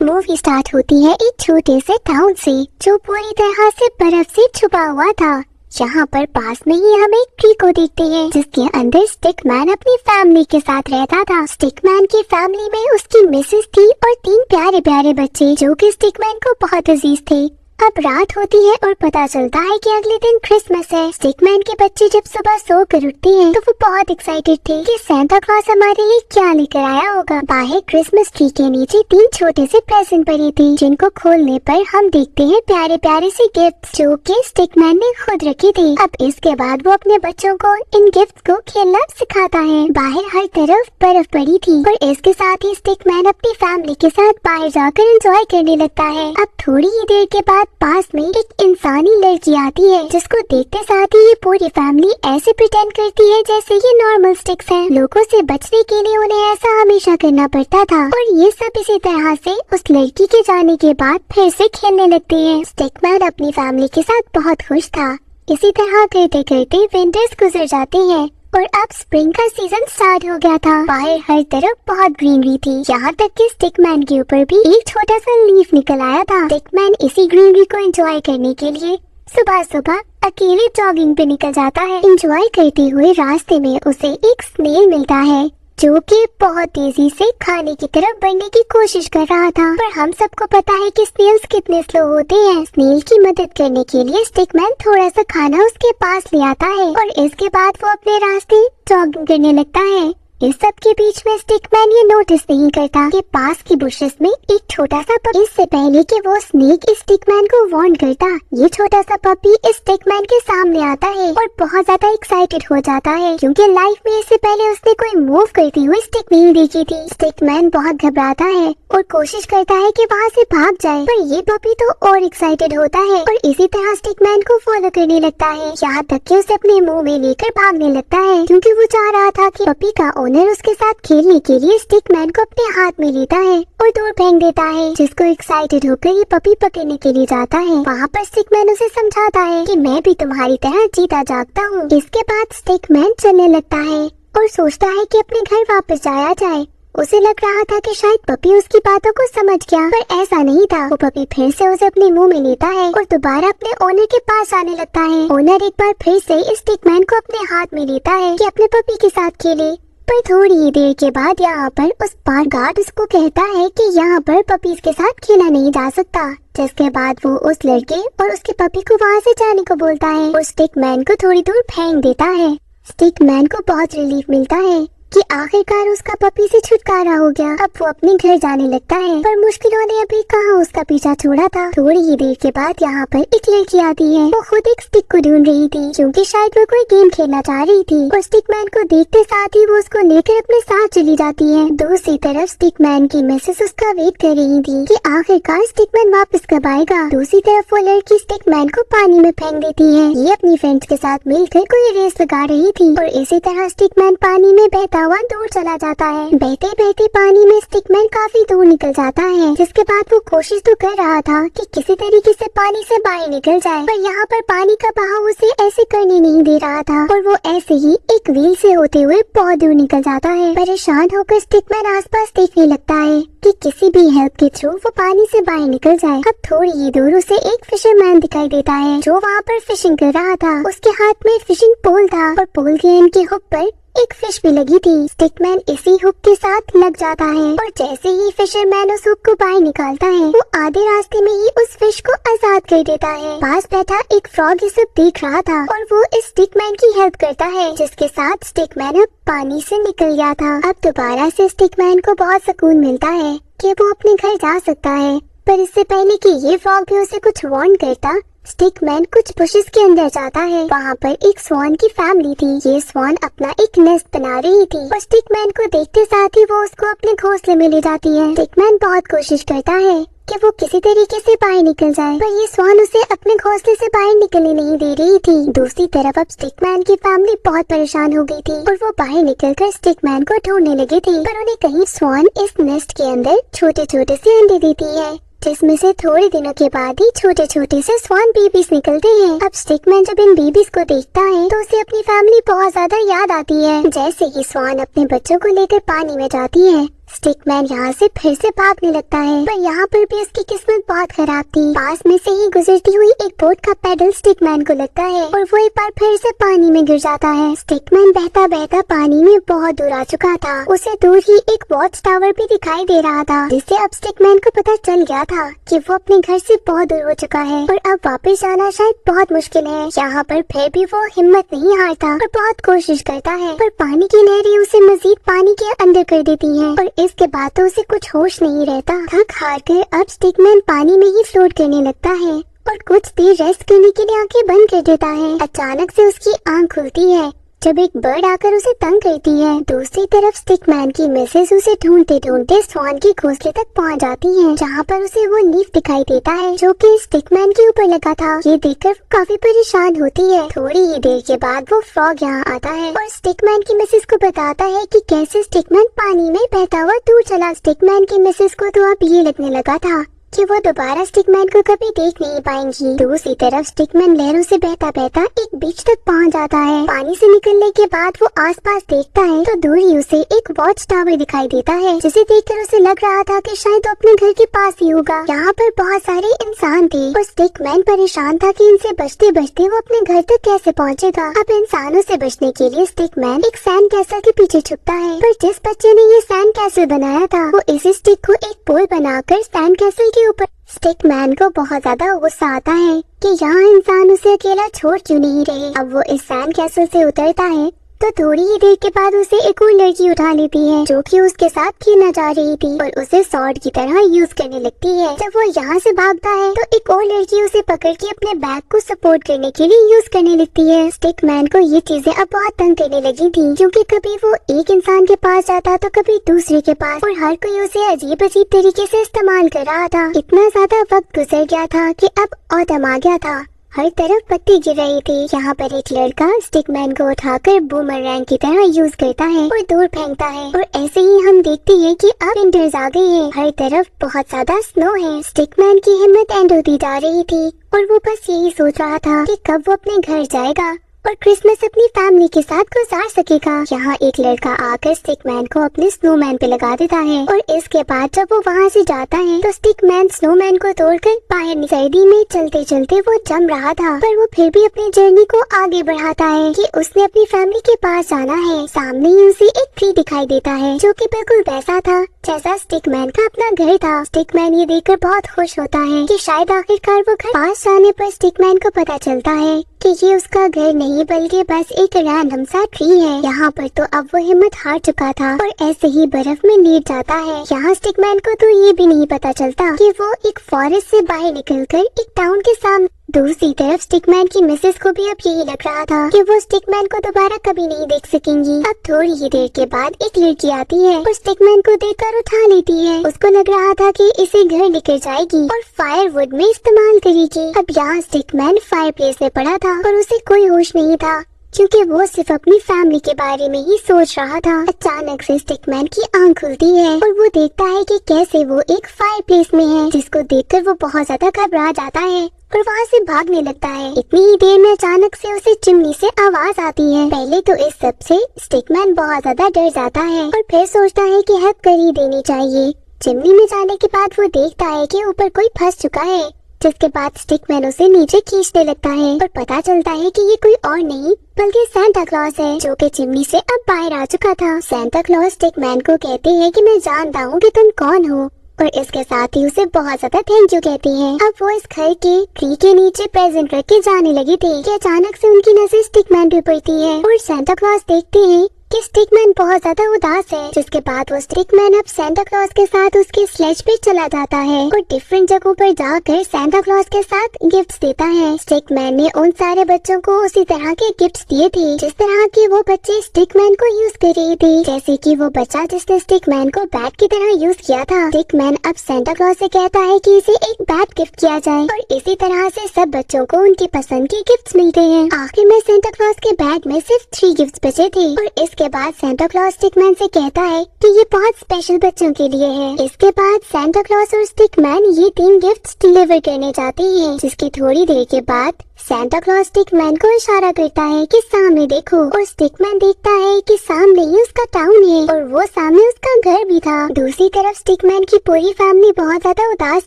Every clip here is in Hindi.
मूवी स्टार्ट होती है एक छोटे से टाउन से जो पूरी तरह से बर्फ से छुपा हुआ था। यहाँ पर पास में ही हम एक ट्री को देखते हैं जिसके अंदर स्टिकमैन अपनी फैमिली के साथ रहता था। स्टिकमैन की फैमिली में उसकी मिसेस थी और 3 प्यारे प्यारे बच्चे जो कि स्टिकमैन को बहुत अजीज थे। अब रात होती है और पता चलता है कि अगले दिन क्रिसमस है। स्टिकमैन के बच्चे जब सुबह सोकर उठते हैं तो वो बहुत एक्साइटेड थे कि सांता क्लॉज हमारे लिए क्या लेकर आया होगा। बाहर क्रिसमस ट्री के नीचे 3 छोटे से प्रेजेंट पड़े थे जिनको खोलने पर हम देखते हैं प्यारे प्यारे से गिफ्ट जो कि स्टिकमैन ने खुद रखे थे। अब इसके बाद वो अपने बच्चों को इन गिफ्ट को खेलना सिखाता है। बाहर हर तरफ बर्फ पड़ी थी और इसके साथ ही स्टिकमैन अपनी फैमिली के साथ बाहर जाकर एंजॉय करने लगता है। अब थोड़ी ही देर के बाद पास में एक इंसानी लड़की आती है जिसको देखते साथ ही ये पूरी फैमिली ऐसे प्रिटेंड करती है जैसे ये नॉर्मल स्टिक्स हैं। लोगों से बचने के लिए उन्हें ऐसा हमेशा करना पड़ता था और ये सब इसी तरह से उस लड़की के जाने के बाद फिर से खेलने लगते हैं। स्टिकमैन अपनी फैमिली के साथ बहुत खुश था। इसी तरह करते करते विंटर्स गुजर जाते हैं और अब स्प्रिंग का सीजन स्टार्ट हो गया था। बाहर हर तरफ बहुत ग्रीनरी थी, यहाँ तक कि स्टिकमैन के ऊपर भी एक छोटा सा लीफ निकल आया था। स्टिकमैन इसी ग्रीनरी को एंजॉय करने के लिए सुबह सुबह अकेले जॉगिंग पे निकल जाता है। एंजॉय करते हुए रास्ते में उसे एक स्नेल मिलता है जो कि बहुत तेजी से खाने की तरफ बढ़ने की कोशिश कर रहा था। पर हम सबको पता है कि स्नेल्स कितने स्लो होते हैं। स्नेल की मदद करने के लिए स्टिकमैन थोड़ा सा खाना उसके पास ले आता है और इसके बाद वो अपने रास्ते जॉगिंग करने लगता है। इस सब के बीच में स्टिकमैन ये नोटिस नहीं करता कि पास की बुशेस में एक छोटा सा पपी, इससे पहले कि वो स्नेक इस स्टिकमैन को वार्न करता, ये छोटा सा पपी इस स्टिकमैन के सामने आता है और बहुत ज्यादा एक्साइटेड हो जाता है क्योंकि लाइफ में इससे पहले उसने कोई मूव करती हुई स्टिक नहीं देखी थी। स्टिकमैन बहुत घबराता है और कोशिश करता है कि वहाँ से भाग जाए, पर ये पपी तो और एक्साइटेड होता है और इसी तरह स्टिकमैन को फॉलो करने लगता है, यहाँ तक कि उसे अपने मुंह में लेकर भागने लगता है क्योंकि वो चाह रहा था कि पपी का ओनर उसके साथ खेलने के लिए स्टिकमैन को अपने हाथ में लेता है और दूर फेंक देता है, जिसको एक्साइटेड होकर ये पपी पकड़ने के लिए जाता है। वहाँ पर स्टिकमैन उसे समझाता है कि मैं भी तुम्हारी तरह जीता जागता हूँ। इसके बाद स्टिकमैन चलने लगता है और सोचता है कि अपने घर वापस जाया जाए। उसे लग रहा था कि शायद पपी उसकी बातों को समझ गया, पर ऐसा नहीं था। वो पपी फिर से उसे अपने मुंह में लेता है और दोबारा अपने ओनर के पास आने लगता है। ओनर एक बार फिर से इस स्टिकमैन को अपने हाथ में लेता है कि अपने पपी के साथ खेले। पर थोड़ी ही देर के बाद यहाँ पर उस पार्क गार्ड उसको कहता है कि यहाँ पर पपीज के साथ खेला नहीं जा सकता, जिसके बाद वो उस लड़के और उसके पपी को वहाँ से जाने को बोलता है और स्टिकमैन को थोड़ी दूर फेंक देता है। स्टिकमैन को बहुत रिलीफ मिलता है कि आखिरकार उसका पपी से छुटकारा हो गया। अब वो अपने घर जाने लगता है, पर मुश्किलों ने अभी कहाँ उसका पीछा छोड़ा था। थोड़ी ही देर के बाद यहाँ पर एक लड़की आती है। वो खुद एक स्टिक को ढूंढ रही थी क्योंकि शायद वो कोई गेम खेलना चाह रही थी और स्टिकमैन को देखते साथ ही वो उसको लेकर अपने साथ चली जाती है। दूसरी तरफ स्टिकमैन की मिसेस उसका वेट कर रही थी कि आखिरकार स्टिकमैन वापस कब आएगा। दूसरी तरफ वो लड़की स्टिकमैन को पानी में फेंक देती है। ये अपनी फ्रेंड्स के साथ मिलकर कोई रेस लगा रही थी और इसी तरह स्टिकमैन पानी में बहता हुआ दूर चला जाता है। बहते बहते पानी में स्टिकमैन काफी दूर निकल जाता है, जिसके बाद वो कोशिश तो कर रहा था कि किसी तरीके से पानी से बाहर निकल जाए, पर यहाँ पर पानी का बहाव उसे ऐसे करने नहीं दे रहा था और वो ऐसे ही एक व्हील से होते हुए बहुत दूर निकल जाता है। परेशान होकर स्टिकमैन आसपास देखने लगता है कि किसी भी हेल्प के थ्रू वो पानी से बाहर निकल जाए। अब थोड़ी ही दूर उसे एक फिशरमैन दिखाई देता है जो वहाँ पर फिशिंग कर रहा था। उसके हाथ में फिशिंग पोल था और पोल के एंड के हुक पर एक फिश भी लगी थी। स्टिकमैन इसी हुक के साथ लग जाता है और जैसे ही फिशरमैन उस हुक को बाहर निकालता है वो आधे रास्ते में ही उस फिश को आजाद कर देता है। पास बैठा एक फ्रॉग ये सब देख रहा था और वो इस स्टिकमैन की हेल्प करता है, जिसके साथ स्टिकमैन अब पानी से निकल गया था। अब दोबारा से स्टिकमैन को बहुत सुकून मिलता है कि वो अपने घर जा सकता है, पर इससे पहले कि ये फ्रॉग भी उसे कुछ वार्न करता, स्टिकमैन कुछ बुशेस के अंदर जाता है। वहाँ पर एक स्वान की फैमिली थी। ये स्वान अपना एक नेस्ट बना रही थी और स्टिकमैन को देखते साथ ही वो उसको अपने घोंसले में ले जाती है। स्टिकमैन बहुत कोशिश करता है कि वो किसी तरीके से बाहर निकल जाए, पर ये स्वान उसे अपने घोंसले से बाहर निकलने नहीं दे रही थी। दूसरी तरफ अब स्टिकमैन की फैमिली बहुत परेशान हो गई थी और वो बाहर निकलकर स्टिकमैन को ढूंढने लगे थे, पर उन्हें कहीं स्वान इस नेस्ट के अंदर छोटे छोटे से अंडे देती है, जिसमें से थोड़े दिनों के बाद ही छोटे छोटे से स्वान बेबीज निकलते हैं। अब स्टिकमैन जब इन बेबीज को देखता है तो उसे अपनी फैमिली बहुत ज्यादा याद आती है। जैसे ही स्वान अपने बच्चों को लेकर पानी में जाती है, स्टिकमैन यहाँ से फिर से भागने लगता है, पर यहाँ पर भी उसकी किस्मत बहुत खराब थी। पास में से ही गुजरती हुई एक बोट का पैडल स्टिकमैन को लगता है और वो एक बार फिर से पानी में गिर जाता है। स्टिकमैन बहता बहता पानी में बहुत दूर आ चुका था। उसे दूर ही एक वॉच टावर भी दिखाई दे रहा था, जिससे अब स्टिकमैन को पता चल गया था कि वो अपने घर से बहुत दूर हो चुका है और अब वापस जाना शायद बहुत मुश्किल है। यहाँ पर फिर भी वो हिम्मत नहीं हारता और बहुत कोशिश करता है, पर पानी की लहरें उसे मजीद पानी के अंदर कर देती हैं और इसके बाद तो उसे कुछ होश नहीं रहता। थक हार कर अब स्टिकमैन पानी में ही फ्लोट करने लगता है और कुछ देर रेस्ट करने के लिए आंखें बंद कर देता है। अचानक से उसकी आंख खुलती है जब एक बर्ड आकर उसे तंग करती है। दूसरी तरफ स्टिकमैन की मिसेस उसे ढूंढते ढूंढते स्वान के घोंसले तक पहुंच जाती है, जहां पर उसे वो लीफ दिखाई देता है जो कि स्टिकमैन के ऊपर लगा था। ये देखकर वो काफी परेशान होती है। थोड़ी ही देर के बाद वो फ्रॉग यहाँ आता है और स्टिकमैन की मिसेस को बताता है कि कैसे स्टिकमैन पानी में बहता हुआ दूर चला। स्टिकमैन की मिसेस को तो अब ये लगने लगा था कि वो दोबारा स्टिकमैन को कभी देख नहीं पाएंगी। दूसरी तरफ स्टिकमैन लहरों से बहता बहता एक बीच तक पहुंच जाता है। पानी से निकलने के बाद वो आसपास देखता है तो दूर ही उसे एक वॉच टावर दिखाई देता है, जिसे देखकर उसे लग रहा था कि शायद वो अपने घर के पास ही होगा। यहाँ पर बहुत सारे इंसान थे और स्टिकमैन परेशान था कि इनसे बचते बचते वो अपने घर तक कैसे पहुँचेगा। अब इंसानों से बचने के लिए स्टिकमैन एक सैंड कैसल के पीछे छुपता है, पर जिस बच्चे ने ये सैंड कैसल बनाया था वो इसी स्टिक को एक पोल बनाकर सैंड कैसल ऊपर। स्टिकमैन को बहुत ज्यादा गुस्सा आता है कि यहाँ इंसान उसे अकेला छोड़ क्यों नहीं रहे। अब वो इस सैंड कैसल से उतरता है तो थोड़ी ही देर के बाद उसे एक और लड़की उठा लेती है जो कि उसके साथ खेलना जा रही थी और उसे सॉर्ड की तरह यूज करने लगती है। जब वो यहाँ से भागता है तो एक और लड़की उसे पकड़ के अपने बैग को सपोर्ट करने के लिए यूज करने लगती है। स्टिकमैन को ये चीजें अब बहुत तंग करने लगी थी, क्योंकि कभी वो एक इंसान के पास जाता तो कभी दूसरे के पास और हर कोई उसे अजीब अजीब तरीके से इस्तेमाल कर रहा था। इतना ज्यादा वक्त गुजर गया था कि अब ऑटम आ गया था। हर तरफ पत्ती गिर रही थी। यहाँ पर एक लड़का स्टिकमैन को उठाकर बूमरैंग की तरह यूज करता है और दूर फेंकता है और ऐसे ही हम देखते हैं कि अब विंटर्स आ गई है। हर तरफ बहुत ज्यादा स्नो है। स्टिकमैन की हिम्मत एंड होती जा रही थी और वो बस यही सोच रहा था कि कब वो अपने घर जाएगा और क्रिसमस अपनी फैमिली के साथ गुजार सकेगा। यहाँ एक लड़का आकर स्टिकमैन को अपने स्नोमैन पे लगा देता है और इसके बाद जब वो वहाँ से जाता है तो स्टिकमैन स्नोमैन को तोड़कर बाहर सर्दी में चलते चलते वो जम रहा था, पर वो फिर भी अपनी जर्नी को आगे बढ़ाता है कि उसने अपनी फैमिली के पास जाना है। सामने ही उसे एक ट्री दिखाई देता है जो कि बिल्कुल वैसा था जैसा स्टिकमैन का अपना घर था। स्टिकमैन ये देखकर बहुत खुश होता है कि शायद आखिरकार वो घर पास जाने पर स्टिकमैन को पता चलता है कि ये उसका घर नहीं बल्कि बस एक रैंडम सा ट्री है। यहाँ पर तो अब वो हिम्मत हार चुका था और ऐसे ही बर्फ में लेट जाता है। यहाँ स्टिकमैन को तो ये भी नहीं पता चलता कि वो एक फॉरेस्ट से बाहर निकलकर एक टाउन के सामने। दूसरी तरफ स्टिकमैन की मिसेस को भी अब यही लग रहा था कि वो स्टिकमैन को दोबारा कभी नहीं देख सकेंगी। अब थोड़ी ही देर के बाद एक लड़की आती है और स्टिकमैन को देखकर उठा लेती है। उसको लग रहा था कि इसे घर लेकर जाएगी और फायरवुड में इस्तेमाल करेगी। अब यहाँ स्टिकमैन फायर प्लेस में पड़ा था और उसे कोई होश नहीं था, क्योंकि वो सिर्फ अपनी फैमिली के बारे में ही सोच रहा था। अचानक से स्टिकमैन की आंख खुलती है और वो देखता है कि कैसे वो एक फायर प्लेस में है, जिसको देखकर वो बहुत ज्यादा घबरा जाता है और वहाँ से भागने लगता है। इतनी ही देर में अचानक से उसे चिमनी से आवाज आती है। पहले तो इस सब से स्टिकमैन बहुत ज्यादा डर जाता है और फिर सोचता है कि हेल्प कर ही देनी चाहिए। चिमनी में जाने के बाद वो देखता है कि ऊपर कोई फंस चुका है, जिसके बाद स्टिकमैन उसे नीचे खींचने लगता है और पता चलता है कि ये कोई और नहीं बल्कि सांता क्लॉज है, जो कि चिमनी से अब बाहर आ चुका था। सांता क्लॉज स्टिकमैन को कहते हैं कि मैं जानता हूँ कि तुम कौन हो, और इसके साथ ही उसे बहुत ज्यादा थैंक यू कहती हैं। अब वो इस घर के ट्री के नीचे प्रेजेंट रख के जाने लगी थी कि अचानक से उनकी नजर स्टिकमैन पे पड़ती है और सांता क्लॉज देखते हैं कि स्टिकमैन बहुत ज्यादा उदास है। जिसके बाद वो स्टिकमैन अब सांता क्लॉज के साथ उसके स्लेज पे चला जाता है और डिफरेंट जगहों पर जाकर सांता क्लॉज के साथ गिफ्ट्स देता है। स्टिकमैन ने उन सारे बच्चों को उसी तरह के गिफ्ट्स दिए थे जिस तरह के वो बच्चे स्टिकमैन को यूज कर रहे थे, जैसे कि वो बच्चा जिसने स्टिकमैन को बैट की तरह यूज किया था। स्टिकमैन अब सांता क्लॉज से कहता है कि इसे एक बैट गिफ्ट किया जाए और इसी तरह से सब बच्चों को उनकी पसंद के गिफ्ट्स मिलते हैं। आखिर में सांता क्लॉज के बैग में सिर्फ 3 गिफ्ट्स बचे थे और इसके जिसके बाद सेंटा क्लॉज स्टिकमैन से कहता है कि ये बहुत स्पेशल बच्चों के लिए है। इसके बाद सेंटा क्लॉज और स्टिकमैन ये 3 गिफ्ट्स डिलीवर करने जाते हैं, जिसकी थोड़ी देर के बाद सेंटा क्लॉज स्टिकमैन को इशारा करता है कि सामने देखो, और स्टिकमैन देखता है कि सामने ही उसका टाउन है और वो सामने उसका घर भी था। दूसरी तरफ स्टिकमैन की पूरी फैमिली बहुत ज्यादा उदास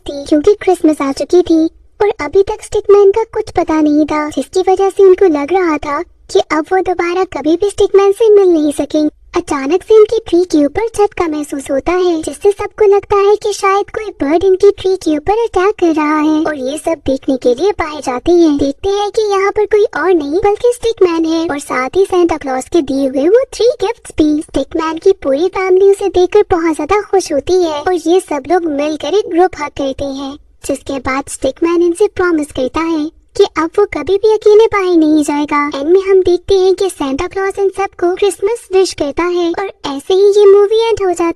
थी क्योंकि क्रिसमस आ चुकी थी और अभी तक स्टिकमैन का कुछ पता नहीं था, जिसकी वजह से उनको लग रहा था कि अब वो दोबारा कभी भी स्टिकमैन से मिल नहीं सकेंगे। अचानक से इनकी ट्री के ऊपर झटका महसूस होता है, जिससे सबको लगता है कि शायद कोई बर्ड इनकी ट्री के ऊपर अटैक कर रहा है और ये सब देखने के लिए बाहर जाते हैं। देखते हैं कि यहाँ पर कोई और नहीं बल्कि स्टिकमैन है और साथ ही सेंटा क्लॉज के दिए हुए वो 3 गिफ्ट्स भी। स्टिकमैन की पूरी फैमिली उसे देखकर बहुत ज्यादा खुश होती है और ये सब लोग मिलकर एक ग्रुप हग करते हैं, जिसके बाद स्टिकमैन इनसे प्रॉमिस करता है कि अब वो कभी भी अकेले बाहर नहीं जाएगा। एंड में हम देखते हैं कि सेंटा क्लॉज इन सबको क्रिसमस विश करता है और ऐसे ही ये मूवी एंड हो जाती है।